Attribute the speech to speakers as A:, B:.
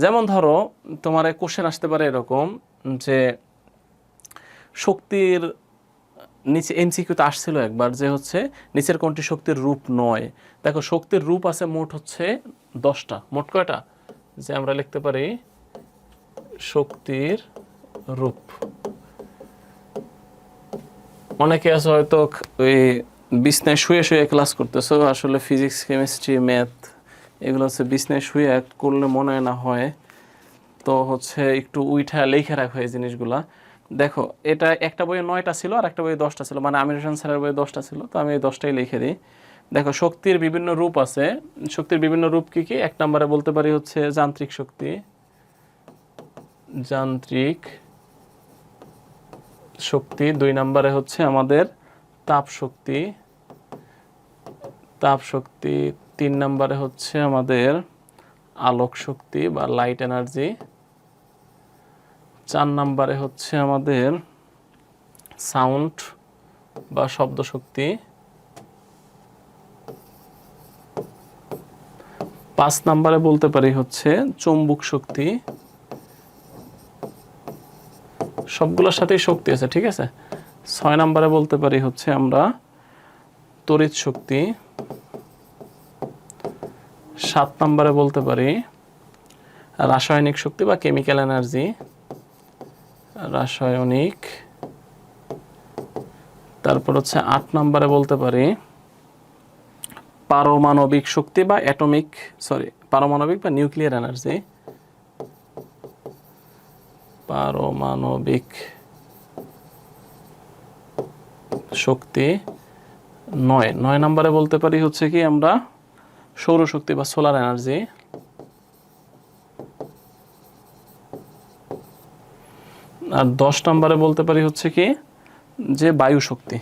A: যেমন ধরো তোমার কোশ্চেন আসতে পারে এরকম যে শক্তির নিচে এমসিকিউতে আসছিল একবার যে হচ্ছে নিচের কোনটি শক্তির রূপ নয়। দেখো শক্তির রূপ আছে মোট হচ্ছে 10টা। মোট কয়টা? যে আমরা লিখতে পারি শক্তির রূপ। অনেকে আছে হয়তো ওই বিছনায় শুয়ে শুয়ে ক্লাস করতেছো, আসলে ফিজিক্স কেমিস্ট্রি ম্যাথ এগুলো হচ্ছে বিছনায় শুয়ে করলে মনে না হয়, তো হচ্ছে একটু উইঠা লেখা রাখো এই জিনিসগুলা। দেখো এটা একটা বইয়ে 9টা ছিল আর একটা বইয়ে 10টা ছিল, মানে আমির হোসেন স্যারের বইয়ে 10টা ছিল, তো আমি এই 10টাই লিখে দিই। দেখো শক্তির বিভিন্ন রূপ আছে। শক্তির বিভিন্ন রূপ কি কি? 1 নম্বরে বলতে পারি হচ্ছে যান্ত্রিক শক্তি, যান্ত্রিক শক্তি। 2 নম্বরে হচ্ছে আমাদের তাপ শক্তি, তাপ শক্তি। 3 নম্বরে হচ্ছে আমাদের আলোক শক্তি বা লাইট এনার্জি। 4 নম্বরে হচ্ছে আমাদের সাউন্ড বা শব্দ শক্তি। 5 নম্বরে বলতে পারি হচ্ছে চৌম্বক শক্তি। সবগুলোর সাথেই শক্তি আছে, ঠিক আছে। 6 নম্বরে বলতে পারি হচ্ছে আমরা তড়িৎ শক্তি। 7 নম্বরে বলতে পারি রাসায়নিক শক্তি বা কেমিক্যাল এনার্জি, রাসায়নিক। তারপর হচ্ছে 8 নম্বরে বলতে পারি পারমাণবিক শক্তি বা পারমাণবিক বা নিউক্লিয়ার এনার্জি, পারমাণবিক শক্তি। 9 নম্বরে বলতে পারি হচ্ছে কি আমরা সৌরশক্তি বা সোলার এনার্জি। আর 10 নম্বরে বলতে পারি হচ্ছে কি যে বায়ু শক্তি।